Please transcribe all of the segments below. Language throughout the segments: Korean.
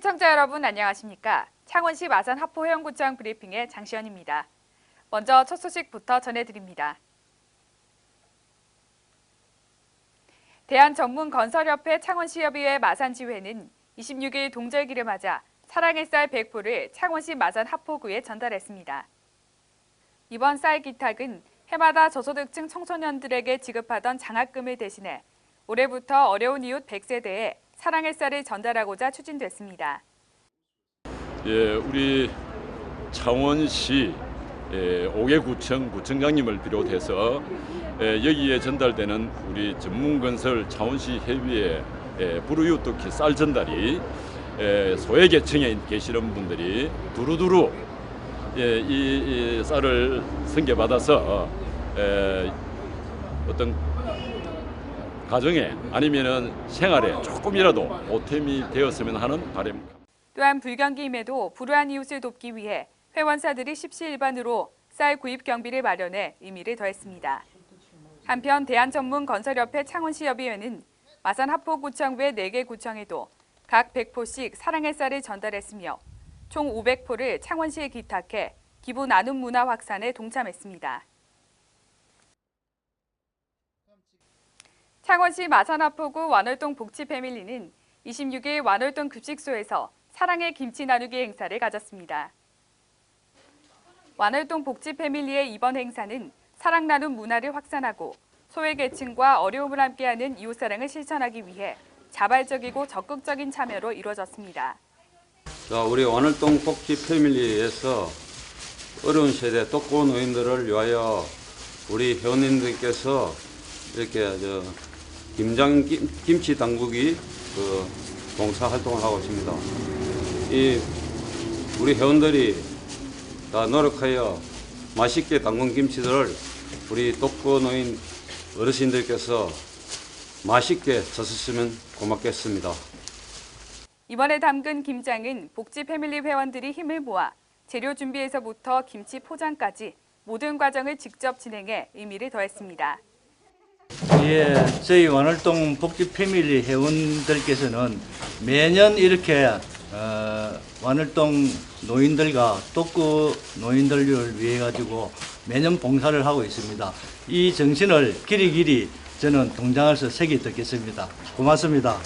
시청자 여러분 안녕하십니까? 창원시 마산 하포해운구청 브리핑의 장시연입니다. 먼저 첫 소식부터 전해드립니다. 대한전문건설협회 창원시협의회 마산지회는 26일 동절기를 맞아 사랑의 쌀 100포를 창원시 마산 하포구에 전달했습니다. 이번 쌀 기탁은 해마다 저소득층 청소년들에게 지급하던 장학금을 대신해 올해부터 어려운 이웃 100세대에 사랑의 쌀을 전달하고자 추진됐습니다. 우리 창원시 5개 구청 구청장님을 비롯해서 여기에 전달되는 우리 전문건설 창원시 협의회 불우이웃돕기 쌀 전달이 소외계층에 계시는 분들이 두루두루 이 쌀을 선계받아서 어떤 가정에 아니면은 생활에 조금이라도 보탬이 되었으면 하는 바람입니다. 또한 불경기임에도 불우한 이웃을 돕기 위해 회원사들이 십시일반으로 쌀 구입 경비를 마련해 의미를 더했습니다. 한편 대한전문건설협회 창원시협의회는 마산 하포구청 외 4개 구청에도 각 100포씩 사랑의 쌀을 전달했으며 총 500포를 창원시에 기탁해 기부 나눔 문화 확산에 동참했습니다. 창원시 마산 하포구 완월동 복지 패밀리는 26일 완월동 급식소에서 사랑의 김치 나누기 행사를 가졌습니다. 완월동 복지 패밀리의 이번 행사는 사랑 나눔 문화를 확산하고 소외계층과 어려움을 함께하는 이웃사랑을 실천하기 위해 자발적이고 적극적인 참여로 이루어졌습니다. 자, 우리 완월동 복지 패밀리에서 어려운 세대 독거 노인들을 위하여 우리 회원님들께서 이렇게 김치 당국이 봉사 활동을 하고 있습니다. 우리 회원들이 다 노력하여 맛있게 담근 김치들을 우리 독거 노인 어르신들께서 맛있게 드셨으면 고맙겠습니다. 이번에 담근 김장은 복지 패밀리 회원들이 힘을 모아 재료 준비에서부터 김치 포장까지 모든 과정을 직접 진행해 의미를 더했습니다. 저희 완월동 복지 패밀리 회원들께서는 매년 이렇게 완월동 노인들과 독거 노인들을 위해 가지고 매년 봉사를 하고 있습니다. 이 정신을 길이길이 저는 동장에서 새겨 듣겠습니다. 고맙습니다.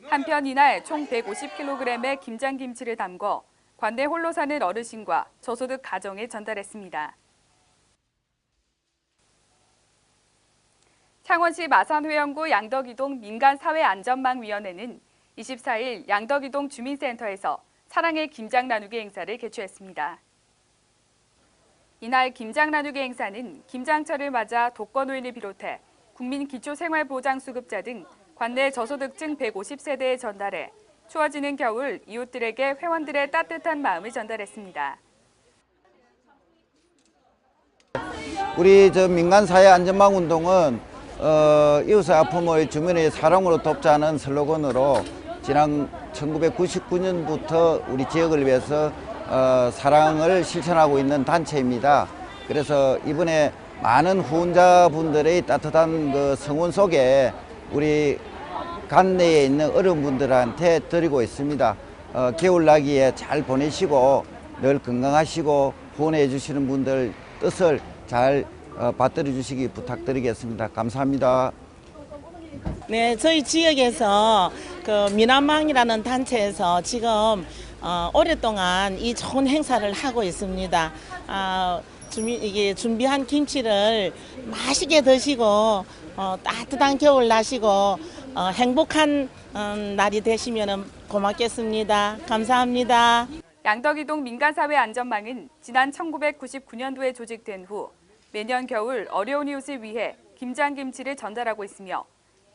한편 이날 총 150kg의 김장김치를 담궈 관내 홀로 사는 어르신과 저소득 가정에 전달했습니다. 창원시 마산회원구 양덕이동 민간사회안전망위원회는 24일 양덕이동 주민센터에서 사랑의 김장 나누기 행사를 개최했습니다. 이날 김장 나누기 행사는 김장철을 맞아 독거노인을 비롯해 국민기초생활보장수급자 등 관내 저소득층 150세대에 전달해 추워지는 겨울 이웃들에게 회원들의 따뜻한 마음을 전달했습니다. 우리 민간사회안전망운동은 이웃의 아픔을 주민의 사랑으로 돕자는 슬로건으로 지난 1999년부터 우리 지역을 위해서 사랑을 실천하고 있는 단체입니다. 그래서 이번에 많은 후원자분들의 따뜻한 성원 속에 우리 관내에 있는 어른분들한테 드리고 있습니다. 겨울나기에 잘 보내시고 늘 건강하시고 후원해 주시는 분들 뜻을 잘 받들어 주시기 부탁드리겠습니다. 감사합니다. 네, 저희 지역에서 미남망이라는 단체에서 지금 오랫동안 이 좋은 행사를 하고 있습니다. 이게 준비한 김치를 맛있게 드시고 따뜻한 겨울 나시고 행복한 날이 되시면 고맙겠습니다. 감사합니다. 양덕이동 민간사회안전망은 지난 1999년도에 조직된 후 매년 겨울 어려운 이웃을 위해 김장김치를 전달하고 있으며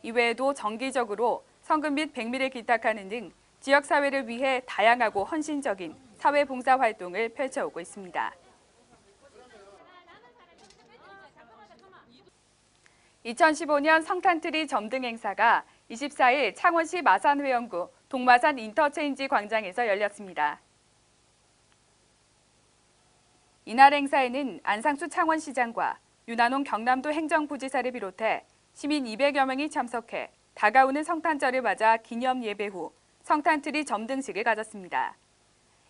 이외에도 정기적으로 성금 및 백미를 기탁하는 등 지역사회를 위해 다양하고 헌신적인 사회봉사활동을 펼쳐오고 있습니다. 2015년 성탄트리 점등 행사가 24일 창원시 마산회원구 동마산 인터체인지 광장에서 열렸습니다. 이날 행사에는 안상수 창원시장과 윤한홍 경남도 행정부지사를 비롯해 시민 200여 명이 참석해 다가오는 성탄절을 맞아 기념 예배 후 성탄트리 점등식을 가졌습니다.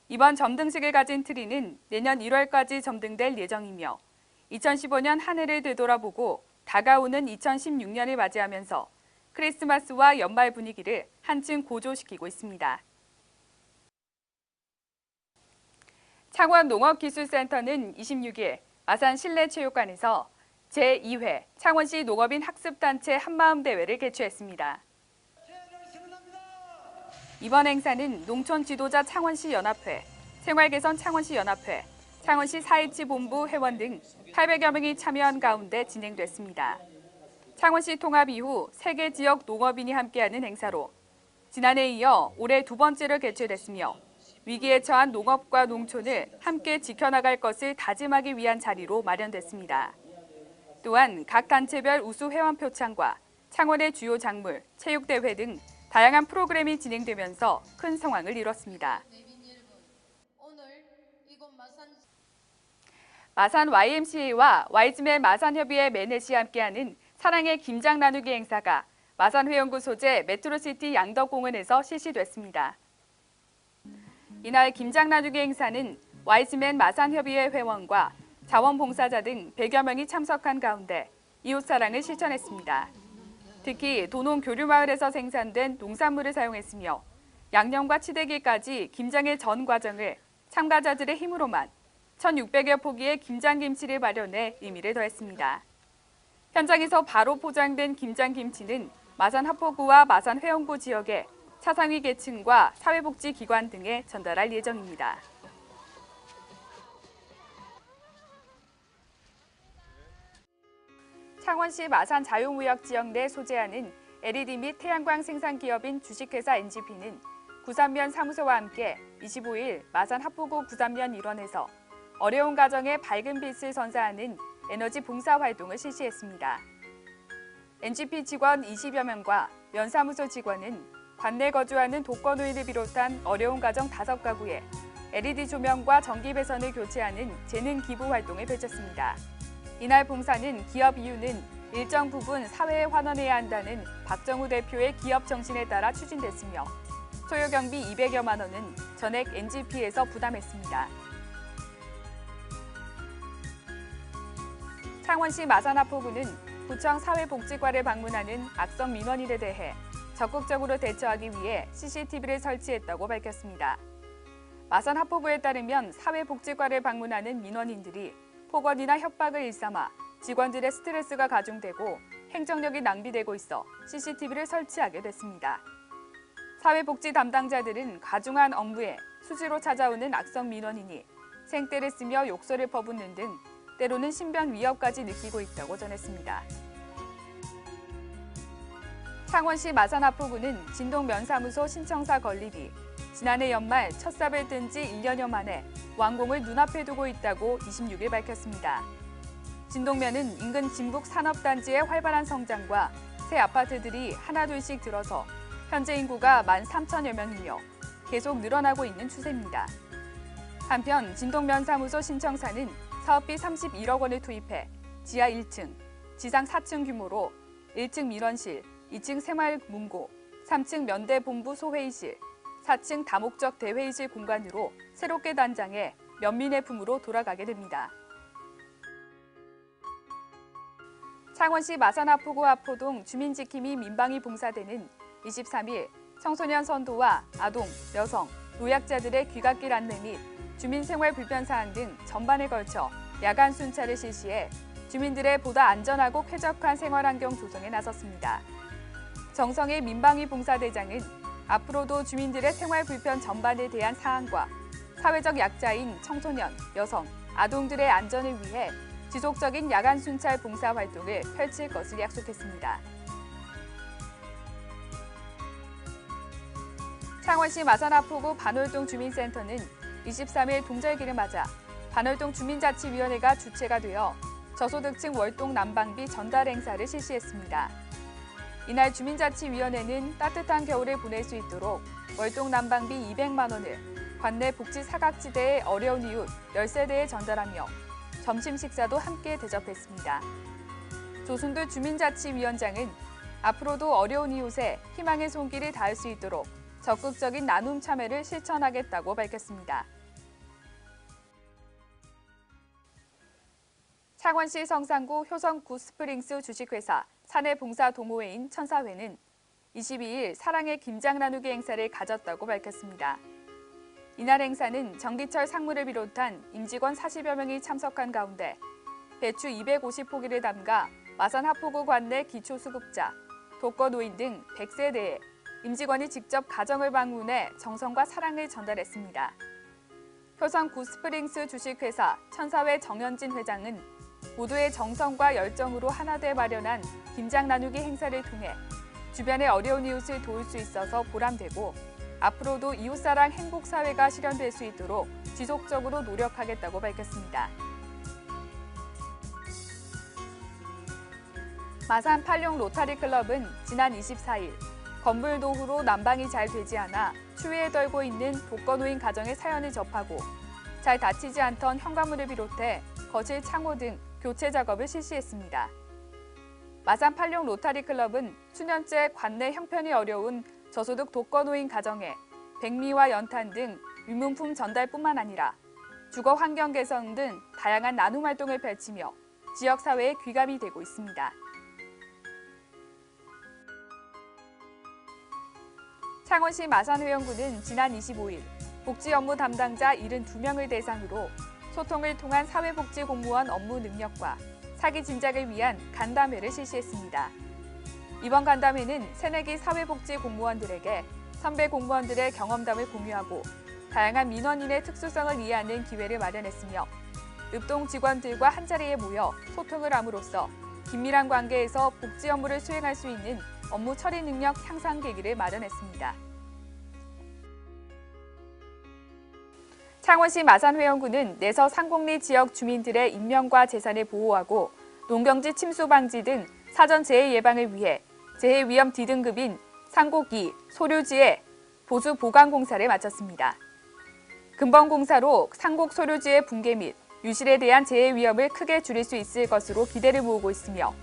이번 점등식을 가진 트리는 내년 1월까지 점등될 예정이며 2015년 한 해를 되돌아보고 다가오는 2016년을 맞이하면서 크리스마스와 연말 분위기를 한층 고조시키고 있습니다. 창원 농업기술센터는 26일 마산 실내체육관에서 제2회 창원시 농업인 학습단체 한마음대회를 개최했습니다. 이번 행사는 농촌지도자 창원시 연합회, 생활개선 창원시 연합회, 창원시 4.17 본부 회원 등 800여 명이 참여한 가운데 진행됐습니다. 창원시 통합 이후 3개 지역 농업인이 함께하는 행사로 지난해에 이어 올해 두 번째로 개최됐으며 위기에 처한 농업과 농촌을 함께 지켜나갈 것을 다짐하기 위한 자리로 마련됐습니다. 또한 각 단체별 우수 회원 표창과 창원의 주요 작물, 체육대회 등 다양한 프로그램이 진행되면서 큰 성황을 이뤘습니다. 마산 YMCA와 와이즈맨 마산협의회 매넷이 함께하는 사랑의 김장 나누기 행사가 마산 회원구 소재 메트로시티 양덕공원에서 실시됐습니다. 이날 김장 나누기 행사는 와이즈맨 마산협의회 회원과 자원봉사자 등 100여 명이 참석한 가운데 이웃사랑을 실천했습니다. 특히 도농 교류마을에서 생산된 농산물을 사용했으며 양념과 치대기까지 김장의 전 과정을 참가자들의 힘으로만 1,600여 포기의 김장김치를 마련해 의미를 더했습니다. 현장에서 바로 포장된 김장김치는 마산 하포구와 마산 회원구 지역의 차상위 계층과 사회복지기관 등에 전달할 예정입니다. 창원시 마산 자유무역지역 내 소재하는 LED 및 태양광 생산 기업인 주식회사 NGP는 구산면 사무소와 함께 25일 마산 합포구 구산면 일원에서 어려운 가정에 밝은 빛을 선사하는 에너지 봉사 활동을 실시했습니다. NGP 직원 20여 명과 면사무소 직원은 관내 거주하는 독거노인을 비롯한 어려운 가정 5가구에 LED 조명과 전기 배선을 교체하는 재능 기부 활동을 펼쳤습니다. 이날 봉사는 기업 이유는 일정 부분 사회에 환원해야 한다는 박정우 대표의 기업 정신에 따라 추진됐으며 소요 경비 200여만 원은 전액 NGP에서 부담했습니다. 창원시 마산하포구는 구청 사회복지과를 방문하는 악성 민원인에 대해 적극적으로 대처하기 위해 CCTV를 설치했다고 밝혔습니다. 마산하포구에 따르면 사회복지과를 방문하는 민원인들이 폭언이나 협박을 일삼아 직원들의 스트레스가 가중되고 행정력이 낭비되고 있어 CCTV를 설치하게 됐습니다. 사회복지 담당자들은 가중한 업무에 수시로 찾아오는 악성 민원인이 생떼를 쓰며 욕설을 퍼붓는 등 때로는 신변 위협까지 느끼고 있다고 전했습니다. 창원시 마산하포구는 진동면사무소 신청사 건립이 지난해 연말 첫 삽을 뜬 지 1년여 만에 완공을 눈앞에 두고 있다고 26일 밝혔습니다. 진동면은 인근 진북 산업단지의 활발한 성장과 새 아파트들이 하나둘씩 들어서 현재 인구가 13,000여 명이며 계속 늘어나고 있는 추세입니다. 한편 진동면사무소 신청사는 사업비 31억 원을 투입해 지하 1층, 지상 4층 규모로 1층 민원실, 2층 생활문고, 3층 면대본부 소회의실, 4층 다목적 대회의실 공간으로 새롭게 단장해 면민의 품으로 돌아가게 됩니다. 창원시 마산하포구 하포동 주민지킴이 민방위 봉사대는 23일 청소년 선도와 아동, 여성, 노약자들의 귀갓길 안내 및 주민생활 불편 사항 등 전반에 걸쳐 야간 순찰을 실시해 주민들의 보다 안전하고 쾌적한 생활환경 조성에 나섰습니다. 정성의 민방위 봉사대장은 앞으로도 주민들의 생활 불편 전반에 대한 사항과 사회적 약자인 청소년, 여성, 아동들의 안전을 위해 지속적인 야간 순찰 봉사 활동을 펼칠 것을 약속했습니다. 창원시 마산하포구 반월동 주민센터는 23일 동절기를 맞아 반월동 주민자치위원회가 주체가 되어 저소득층 월동 난방비 전달 행사를 실시했습니다. 이날 주민자치위원회는 따뜻한 겨울을 보낼 수 있도록 월동 난방비 200만 원을 관내 복지 사각지대의 어려운 이웃 10세대에 전달하며 점심 식사도 함께 대접했습니다. 조순두 주민자치위원장은 앞으로도 어려운 이웃에 희망의 손길을 닿을 수 있도록 적극적인 나눔 참여를 실천하겠다고 밝혔습니다. 창원시 성산구 효성 구스프링스 주식회사 사내봉사동호회인 천사회는 22일 사랑의 김장 나누기 행사를 가졌다고 밝혔습니다. 이날 행사는 정기철 상무를 비롯한 임직원 40여 명이 참석한 가운데 배추 250포기를 담가 마산 하포구 관내 기초수급자, 독거노인 등 100세대에 임직원이 직접 가정을 방문해 정성과 사랑을 전달했습니다. 효성 구스프링스 주식회사 천사회 정현진 회장은 모두의 정성과 열정으로 하나 돼 마련한 김장 나누기 행사를 통해 주변의 어려운 이웃을 도울 수 있어서 보람되고 앞으로도 이웃사랑 행복사회가 실현될 수 있도록 지속적으로 노력하겠다고 밝혔습니다. 마산 팔룡 로타리 클럽은 지난 24일 건물 노후로 난방이 잘 되지 않아 추위에 떨고 있는 독거노인 가정의 사연을 접하고 잘 닫히지 않던 현관문을 비롯해 거실 창호 등 교체 작업을 실시했습니다. 마산 팔룡 로타리 클럽은 수년째 관내 형편이 어려운 저소득 독거노인 가정에 백미와 연탄 등 유문품 전달뿐만 아니라 주거 환경 개선 등 다양한 나눔 활동을 펼치며 지역사회에 귀감이 되고 있습니다. 창원시 마산회원구는 지난 25일 복지 업무 담당자 72명을 대상으로 소통을 통한 사회복지 공무원 업무 능력과 사기 진작을 위한 간담회를 실시했습니다. 이번 간담회는 새내기 사회복지 공무원들에게 선배 공무원들의 경험담을 공유하고 다양한 민원인의 특수성을 이해하는 기회를 마련했으며 읍동 직원들과 한자리에 모여 소통을 함으로써 긴밀한 관계에서 복지 업무를 수행할 수 있는 업무 처리 능력 향상 계기를 마련했습니다. 창원시 마산회원구는 내서 상곡리 지역 주민들의 인명과 재산을 보호하고 농경지 침수 방지 등 사전 재해 예방을 위해 재해 위험 D등급인 상곡 2 소류지의 보수 보강 공사를 마쳤습니다. 근본 공사로 상곡 소류지의 붕괴 및 유실에 대한 재해 위험을 크게 줄일 수 있을 것으로 기대를 모으고 있으며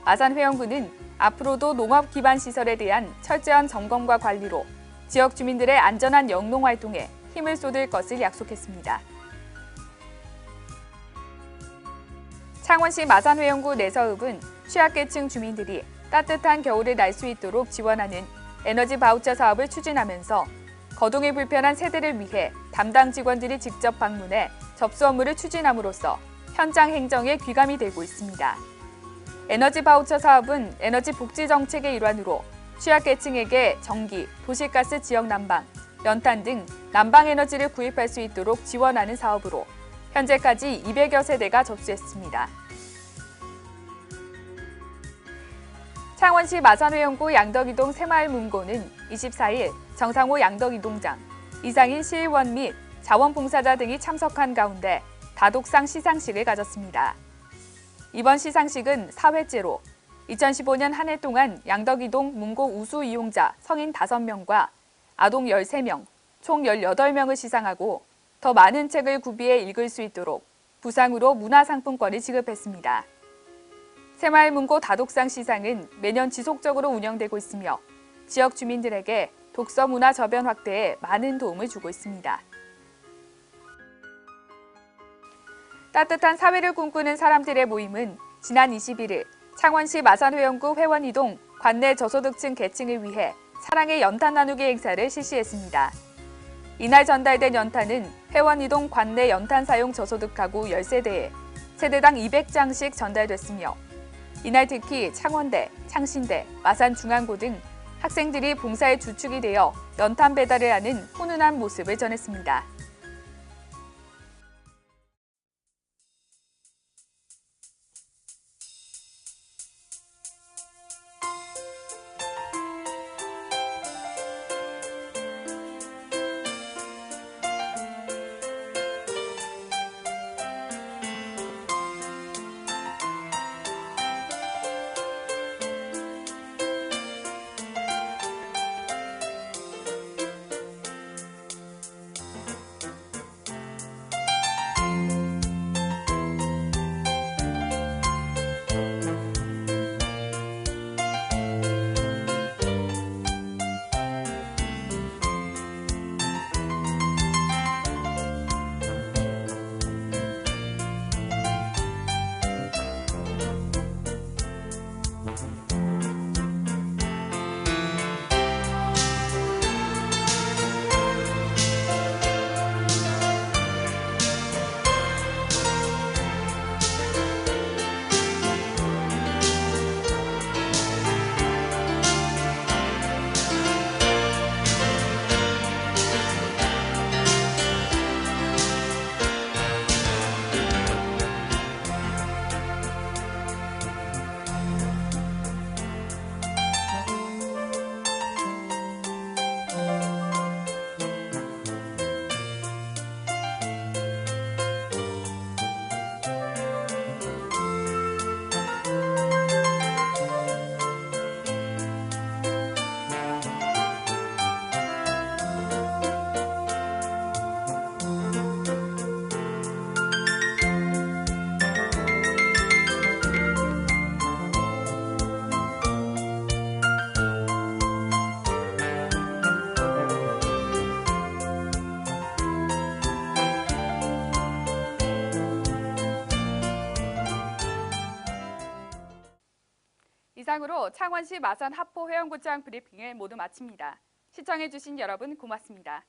마산회원구는 앞으로도 농업 기반 시설에 대한 철저한 점검과 관리로 지역 주민들의 안전한 영농 활동에 힘을 쏟을 것을 약속했습니다. 창원시 마산회원구 내서읍은 취약계층 주민들이 따뜻한 겨울을 날 수 있도록 지원하는 에너지 바우처 사업을 추진하면서 거동이 불편한 세대를 위해 담당 직원들이 직접 방문해 접수 업무를 추진함으로써 현장 행정에 귀감이 되고 있습니다. 에너지 바우처 사업은 에너지 복지 정책의 일환으로 취약계층에게 전기, 도시가스 지역 난방, 연탄 등 난방 에너지를 구입할 수 있도록 지원하는 사업으로 현재까지 200여 세대가 접수했습니다. 창원시 마산회원구 양덕이동 새마을문고는 24일 정상호 양덕이동장, 이상인 시의원 및 자원봉사자 등이 참석한 가운데 다독상 시상식을 가졌습니다. 이번 시상식은 4회째로 2015년 한 해 동안 양덕이동 문고 우수 이용자 성인 5명과 아동 13명, 총 18명을 시상하고 더 많은 책을 구비해 읽을 수 있도록 부상으로 문화상품권을 지급했습니다. 새마을문고 다독상 시상은 매년 지속적으로 운영되고 있으며 지역 주민들에게 독서 문화 저변 확대에 많은 도움을 주고 있습니다. 따뜻한 사회를 꿈꾸는 사람들의 모임은 지난 21일 창원시 마산회원구 회원이동 관내 저소득층 계층을 위해 사랑의 연탄 나누기 행사를 실시했습니다. 이날 전달된 연탄은 회원이동 관내 연탄 사용 저소득 가구 10세대에 세대당 200장씩 전달됐으며 이날 특히 창원대, 창신대, 마산중앙고 등 학생들이 봉사의 주축이 되어 연탄 배달을 하는 훈훈한 모습을 전했습니다. 이상으로 창원시 마산 하포 회원구청 브리핑을 모두 마칩니다. 시청해주신 여러분 고맙습니다.